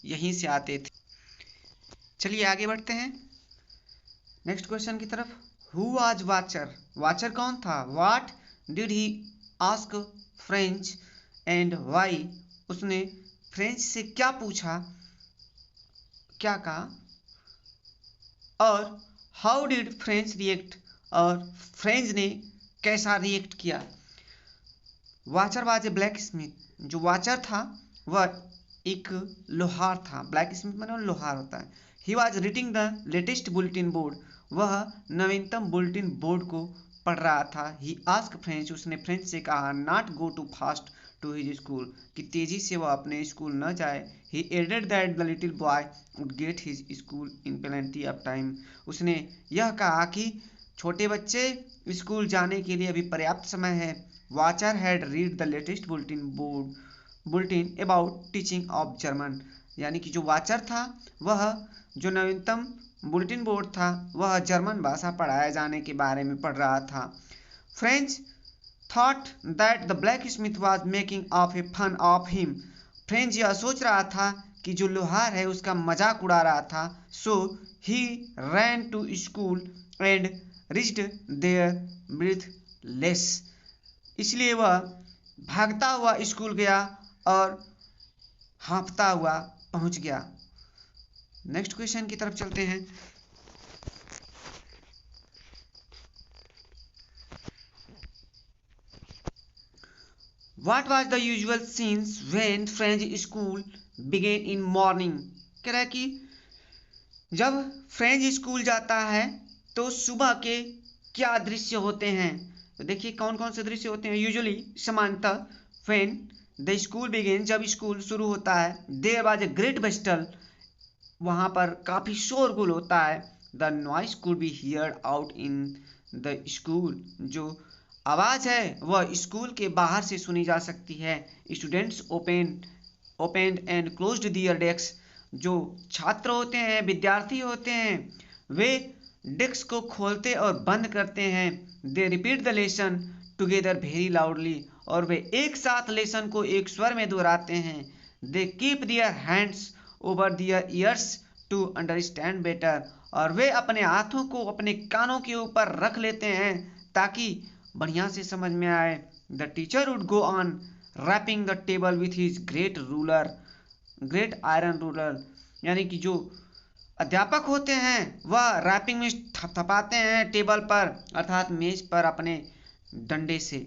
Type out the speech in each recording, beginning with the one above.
यहीं से आते थे। चलिए आगे बढ़ते हैं नेक्स्ट क्वेश्चन की तरफ। Who was watcher? वाचर कौन था? What did he ask Franz and why? उसने फ्रेंच से क्या पूछा, क्या कहा, और हाउ डिड फ्रेंच रिएक्ट, और फ्रेंच ने कैसा रिएक्ट किया। Wachter was a blacksmith. जो वाचर था वह एक लोहार था। ब्लैक स्मिथ माने लोहार होता है। He was reading the latest bulletin board. वह नवीनतम बुलेटिन बोर्ड को पढ़ रहा था। He ask French. उसने फ्रेंच से कहा not go too fast to his school, कि तेजी से वह अपने स्कूल न जाए। He added that the little boy would get his school in plenty of time. उसने यह कहा कि छोटे बच्चे स्कूल जाने के लिए अभी पर्याप्त समय है। Wachter had read the latest bulletin about teaching of German. यानी कि जो वाचर था वह जो नवीनतम बुलेटिन बोर्ड था वह जर्मन भाषा पढ़ाए जाने के बारे में पढ़ रहा था। Franz thought that the blacksmith was making of a fun of him. Franz यह सोच रहा था कि जो लोहार है उसका मजाक उड़ा रहा था। So he ran to school and reached there breathless. इसलिए वह भागता हुआ स्कूल गया और हाँफता हुआ पहुंच गया। नेक्स्ट क्वेश्चन की तरफ चलते हैं। What was the usual scenes when Franz school began in morning? कह रहा है कि जब फ्रेंच स्कूल जाता है तो सुबह के क्या दृश्य होते हैं। तो देखिए कौन कौन से दृश्य होते हैं। यूजुअली सामान्यतः व्हेन द स्कूल बिगेन, जब स्कूल शुरू होता है, देयर वाज ए ग्रेट बस्टल, वहाँ पर काफ़ी शोरगुल होता है। The noise could be heard out in the school, जो आवाज़ है वह स्कूल के बाहर से सुनी जा सकती है। Students opened and closed their desk. जो छात्र होते हैं, विद्यार्थी होते हैं, वे डेस्क को खोलते और बंद करते हैं। They repeat the lesson together very loudly, और वे एक साथ लेसन को एक स्वर में दोहराते हैं। They keep their hands over their ears to understand better, और वे अपने हाथों को अपने कानों के ऊपर रख लेते हैं ताकि बढ़िया से समझ में आए। The teacher would go on rapping the table with his great iron ruler. यानी कि जो अध्यापक होते हैं वह रैपिंग में थपथपाते हैं टेबल पर अर्थात मेज पर अपने डंडे से।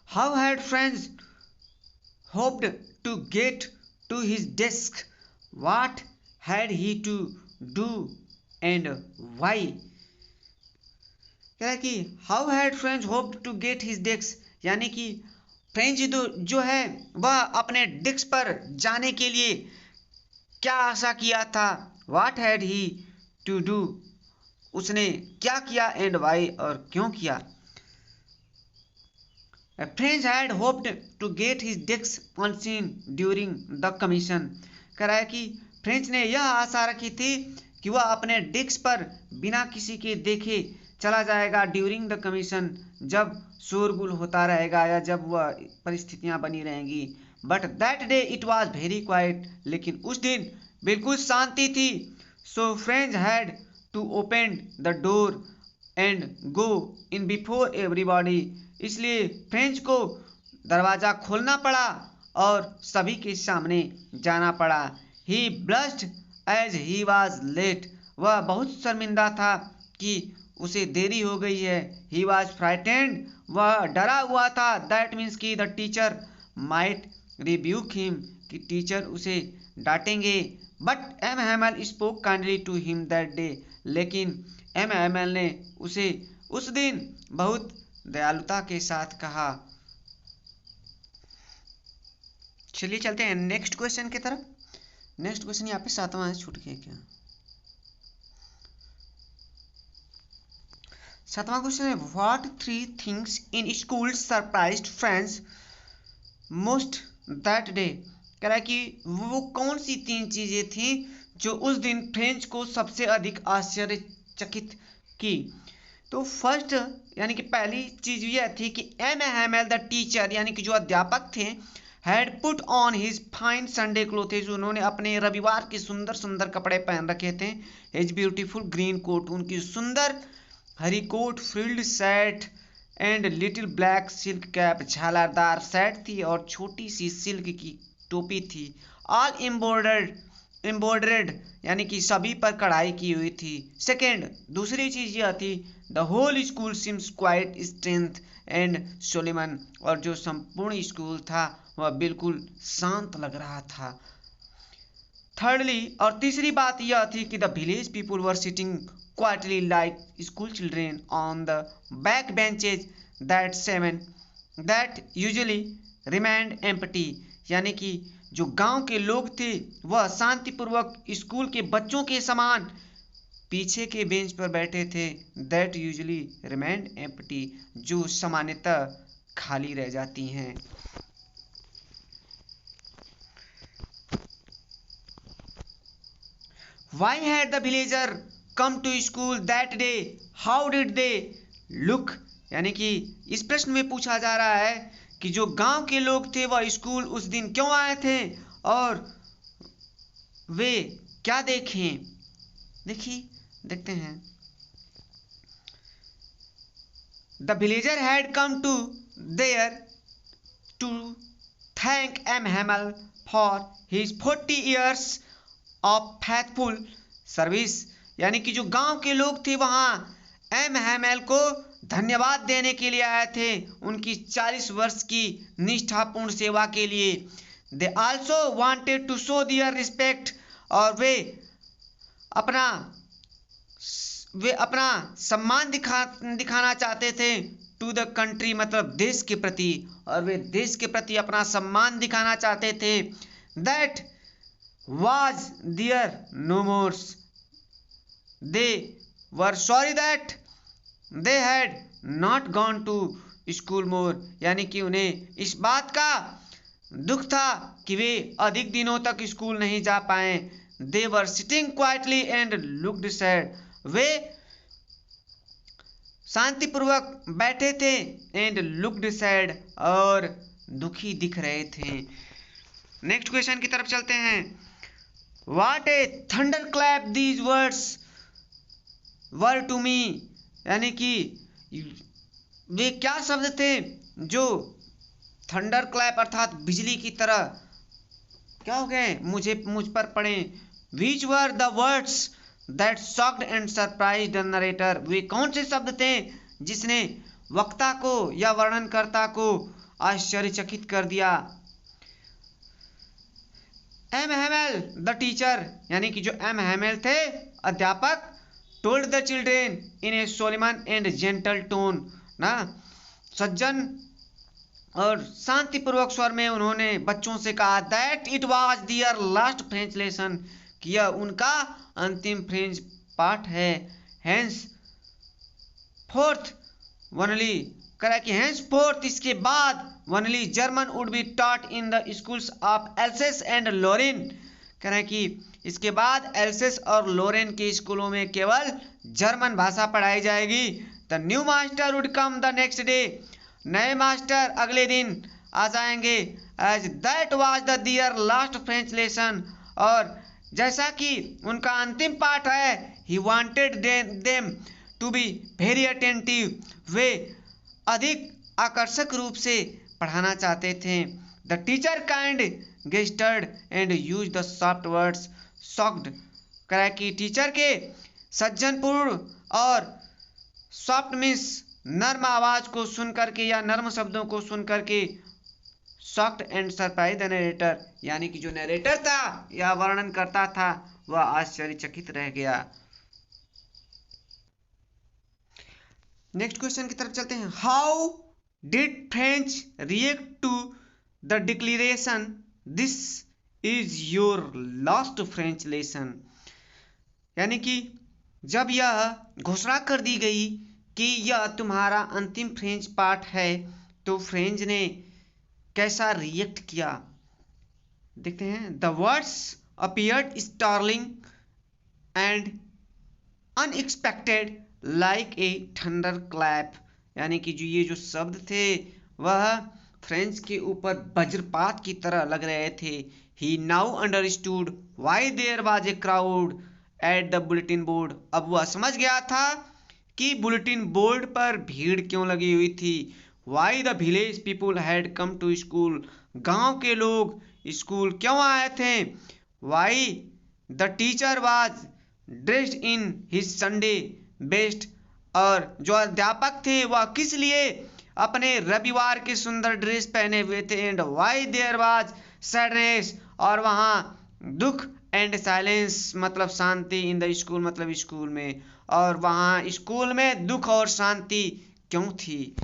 How had friends hoped to get to his desk? What had he to do and why? कह रहा है कि how had Franz hoped to get his desk, यानी कि फ्रेंच जो है वह अपने डेस्क पर जाने के लिए क्या आशा किया था। What had he to do, उसने क्या किया, एंड वाई, और क्यों किया। Franz had hoped to get his desk unseen during the commotion. कह रहा है कि फ्रेंच ने यह आशा रखी थी कि वह अपने डेस्क पर बिना किसी के देखे चला जाएगा ड्यूरिंग द कमीशन, जब शोरगुल होता रहेगा या जब वह परिस्थितियां बनी रहेंगी। But that day it was very quiet, लेकिन उस दिन बिल्कुल शांति थी। So Franz had to open the door and go in before everybody. इसलिए फ्रेंच को दरवाज़ा खोलना पड़ा और सभी के सामने जाना पड़ा। He blushed as he was late. वह बहुत शर्मिंदा था कि उसे देरी हो गई है। He was frightened. वह डरा हुआ था। दैट मीन्स कि the teacher might rebuke him, कि टीचर उसे डांटेंगे। But M Hamel spoke kindly to him that day. लेकिन एम हैमल ने उसे उस दिन बहुत दयालुता के साथ कहा। चलिए चलते हैं नेक्स्ट क्वेश्चन की तरफ। नेक्स्ट क्वेश्चन यहाँ पे 7वां है, छूट गया क्या। 7वां क्वेश्चन है what 3 things in school surprised friends most that day. कह रहा है कि वो कौन सी 3 चीजें थी जो उस दिन फ्रेंच को सबसे अधिक आश्चर्यचकित की। तो फर्स्ट यानी कि पहली चीज यह थी कि एम हैमेल द टीचर यानी कि जो अध्यापक थे had put on his fine Sunday क्लोथेज, उन्होंने अपने रविवार के सुंदर सुंदर कपड़े पहन रखे थे। हिज ब्यूटीफुल ग्रीन कोट, उनकी सुंदर हरी coat, frilled shirt and little black silk cap, झालरदार शर्ट थी और छोटी सी सिल्क की टोपी थी। ऑल एम्ब्रॉयडर्ड यानी कि सभी पर कढ़ाई की हुई थी। सेकेंड दूसरी चीज यह थी the whole school seems quite strength and solemn, और जो संपूर्ण स्कूल था वह बिल्कुल शांत लग रहा था। थर्डली और तीसरी बात यह थी कि the village people were sitting quietly like school children on the back benches that usually remained empty, यानी कि जो गांव के लोग थे वह शांतिपूर्वक स्कूल के बच्चों के समान पीछे के बेंच पर बैठे थे। दैट यूजुअली रिमेंड एम्प्टी, जो सामान्यतः खाली रह जाती हैं। Why had the villager come to school that day? How did they look? यानी कि इस प्रश्न में पूछा जा रहा है कि जो गांव के लोग थे वह स्कूल उस दिन क्यों आए थे और वे क्या देखें। देखते हैं। The villager had come to there to thank M. Hamel for his 40 years of faithful service, यानी कि जो गांव के लोग थे वहां एम हैमेल को धन्यवाद देने के लिए आए थे उनकी 40 वर्ष की निष्ठापूर्ण सेवा के लिए। They also wanted to show their respect, और वे अपना सम्मान दिखाना चाहते थे टू द कंट्री, मतलब देश के प्रति, और वे देश के प्रति अपना सम्मान दिखाना चाहते थे। That was there no more. They were sorry that they had not gone to school more, यानी कि उन्हें इस बात का दुख था कि वे अधिक दिनों तक स्कूल नहीं जा पाए। They were sitting quietly and looked sad. वे शांतिपूर्वक बैठे थे and looked sad, और दुखी दिख रहे थे। नेक्स्ट क्वेश्चन की तरफ चलते हैं। What a thunderclap these words were to me, यानी कि वे क्या शब्द थे जो थंडर क्लैप अर्थात बिजली की तरह क्या हो गए मुझ पर पड़े। Which were the words that shocked and surprised the narrator, वे कौन से शब्द थे जिसने वक्ता को या वर्णनकर्ता को आश्चर्यचकित कर दिया। एम हैमेल द टीचर, यानी कि जो एम हैमेल थे अध्यापक, told the children in a solemn and gentle tone, ना सज्जन और शांतिपूर्वक स्वर में उन्होंने बच्चों से कहा that it was their last French lesson, कि यह उनका अंतिम फ्रेंच पाठ है। हेंस फोर्थ वनली, करा कि हेंस फोर्थ इसके बाद only German would be taught in the schools of Alsace and Lorraine, कह रहे कि इसके बाद एल्सेस और लोरेन के स्कूलों में केवल जर्मन भाषा पढ़ाई जाएगी। The new master would come the next day, नए मास्टर अगले दिन आ जाएंगे। As that was the their last French lesson, और जैसा कि उनका अंतिम पाठ है, he wanted them to be very attentive, वे अधिक आकर्षक रूप से पढ़ाना चाहते थे। The teacher kind gestured and use the soft words shocked, करा कि टीचर के सज्जनपूर्ण और सॉफ्ट मीन्स नर्म आवाज को सुन करके या नर्म शब्दों को सुन करके shocked and surprise the narrator, यानी कि जो नरेटर था या वर्णन करता था वह आश्चर्यचकित रह गया। नेक्स्ट क्वेश्चन की तरफ चलते हैं। How did Franz react to the declaration this is your last French lesson, यानी कि जब यह घोषणा कर दी गई कि यह तुम्हारा अंतिम फ्रेंच पाठ है तो फ्रेंच ने कैसा रिएक्ट किया, देखते हैं। The words appeared startling and unexpected like a thunderclap, यानी कि जो ये जो शब्द थे वह फ्रेंच के ऊपर वज्रपात की तरह लग रहे थे। He now understood why there was a crowd at the bulletin board, अब वह समझ गया था कि बुलेटिन बोर्ड पर भीड़ क्यों लगी हुई थी। Why the village people had come to school, गांव के लोग स्कूल क्यों आए थे। Why the teacher was dressed in his Sunday best, और जो अध्यापक थे वह किस लिए अपने रविवार के सुंदर ड्रेस पहने हुए थे। And why there was sadness, और वहाँ दुख, एंड साइलेंस मतलब शांति, इन द स्कूल मतलब स्कूल में, और वहाँ स्कूल में दुख और शांति क्यों थी।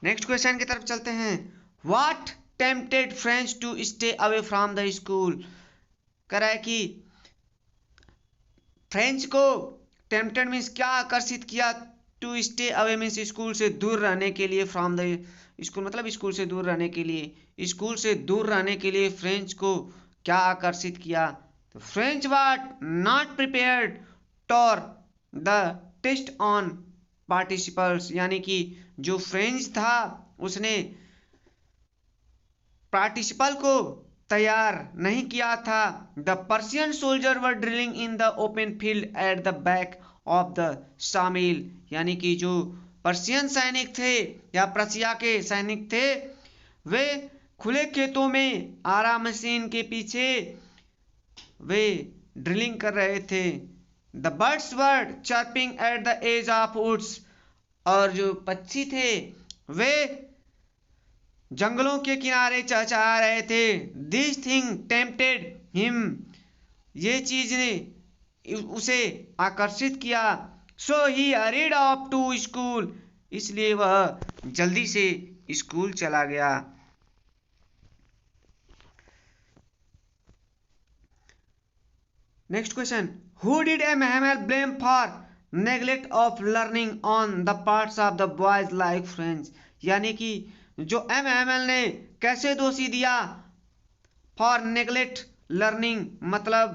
नेक्स्ट क्वेश्चन की तरफ चलते हैं। What tempted Franz to stay away from the school, कह रहा है कि फ्रेंच को टेम्पटेड मीन्स क्या आकर्षित किया, to stay away means school से दूर रहने के लिए, फ्रॉम द स्कूल मतलब स्कूल से दूर रहने के लिए, स्कूल से दूर रहने के लिए फ्रेंच को क्या आकर्षित किया। तो Franz was not prepared for the test on participles, यानी कि जो फ्रेंच था उसने पार्टिसिपल को तैयार नहीं किया था। The Persian soldier were drilling in the open field at the back of the शामिल, यानी कि जो पर्शियन सैनिक थे या प्रशिया के सैनिक थे वे खुले खेतों में आरा मशीन के पीछे वे ड्रिलिंग कर रहे थे। The birds were chirping at the edge of woods, और जो पक्षी थे वे जंगलों के किनारे चहचहा रहे थे। दिस थिंग टेम्पटेड हिम, ये चीज ने उसे आकर्षित किया। So he hurried off to school, इसलिए वह जल्दी से स्कूल चला गया। Next question, who did M Hamel blame for neglect of learning on the parts of the boys like Franz, यानी कि जो एम हैमल ने कैसे दोषी दिया फॉर नेग्लेक्ट लर्निंग मतलब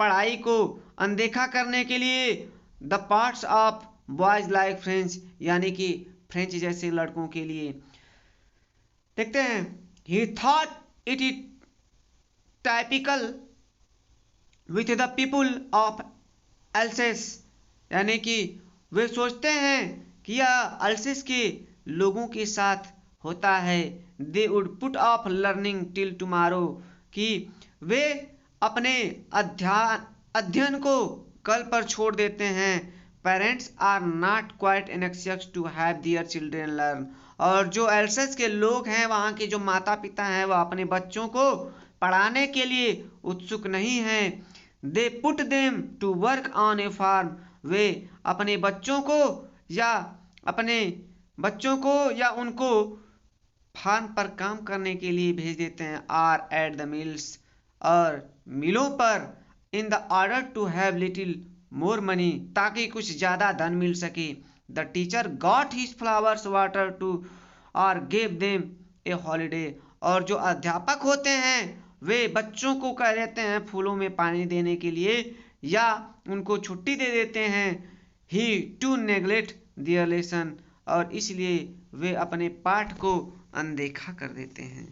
पढ़ाई को अनदेखा करने के लिए, the parts of boys like Franz, यानी कि फ्रेंच जैसे लड़कों के लिए। देखते हैं, ही thought it is typical with the people of else's, यानी कि वे सोचते हैं कि यह अल्सेस के लोगों के साथ होता है। They would put off learning till tomorrow, कि वे अपने अध्ययन को कल पर छोड़ देते हैं। Parents are not quite anxious to have their children learn, और जो एल्सेस के लोग हैं वहाँ के जो माता पिता हैं वह अपने बच्चों को पढ़ाने के लिए उत्सुक नहीं हैं। They put them to work on a farm, वे अपने बच्चों को या उनको फार्म पर काम करने के लिए भेज देते हैं। आर एट द मिल्स, और मिलों पर, in the order to have little more money, ताकि कुछ ज़्यादा धन मिल सके। The teacher got his flowers water too और गेव देम ए हॉलीडे, और जो अध्यापक होते हैं वे बच्चों को कह देते हैं फूलों में पानी देने के लिए या उनको छुट्टी दे देते हैं। ही टू नेग्लेक्ट दियर लेसन, और इसलिए वे अपने पाठ को अनदेखा कर देते हैं।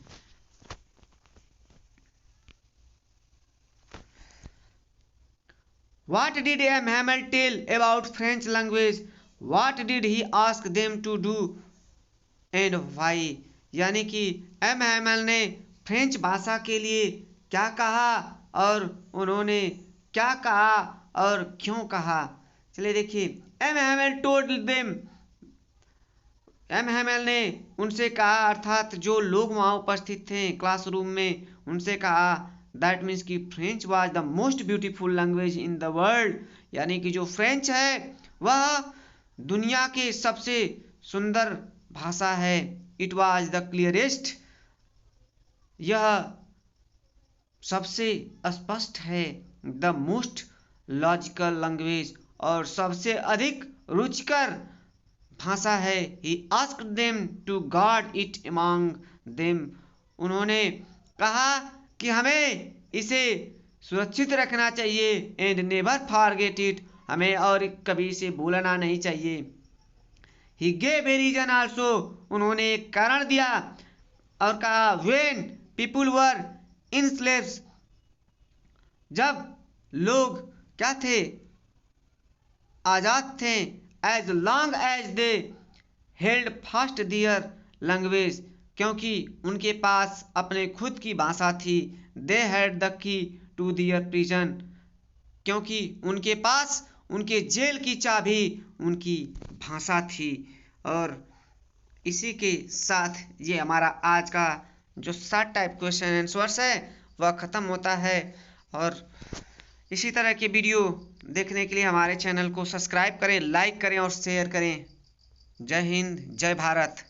What did M. Hamel tell about French language? What did he ask them to do and why? यानी कि एम हैमल ने फ्रेंच भाषा के लिए क्या कहा और उन्होंने क्या कहा और क्यों कहा। चलिए देखिए, M Hamel told them, M Hamel ने उनसे कहा, अर्थात जो लोग वहाँ उपस्थित थे क्लासरूम में उनसे कहा, दैट मीन्स कि French was the most beautiful language in the world, यानी कि जो फ्रेंच है वह दुनिया के सबसे सुंदर भाषा है। इट वाज द क्लियरेस्ट, यह सबसे स्पष्ट है। द मोस्ट लॉजिकल लैंग्वेज, और सबसे अधिक रुचिकर भाषा है। He asked them to guard it among them, उन्होंने कहा कि हमें इसे सुरक्षित रखना चाहिए। एंड नेवर फॉरगेट इट, हमें और कभी इसे भूलना नहीं चाहिए। He gave a reason also, उन्होंने एक कारण दिया और कहा when people were in slaves, जब लोग क्या थे, आजाद थे, as long as they held fast their language, क्योंकि उनके पास अपने खुद की भाषा थी। They had the key to their prison, क्योंकि उनके पास उनके जेल की चाबी उनकी भाषा थी। और इसी के साथ ये हमारा आज का जो 7 टाइप क्वेश्चन आंसर्स है वह ख़त्म होता है। और इसी तरह के वीडियो देखने के लिए हमारे चैनल को सब्सक्राइब करें, लाइक करें और शेयर करें। जय हिंद, जय भारत।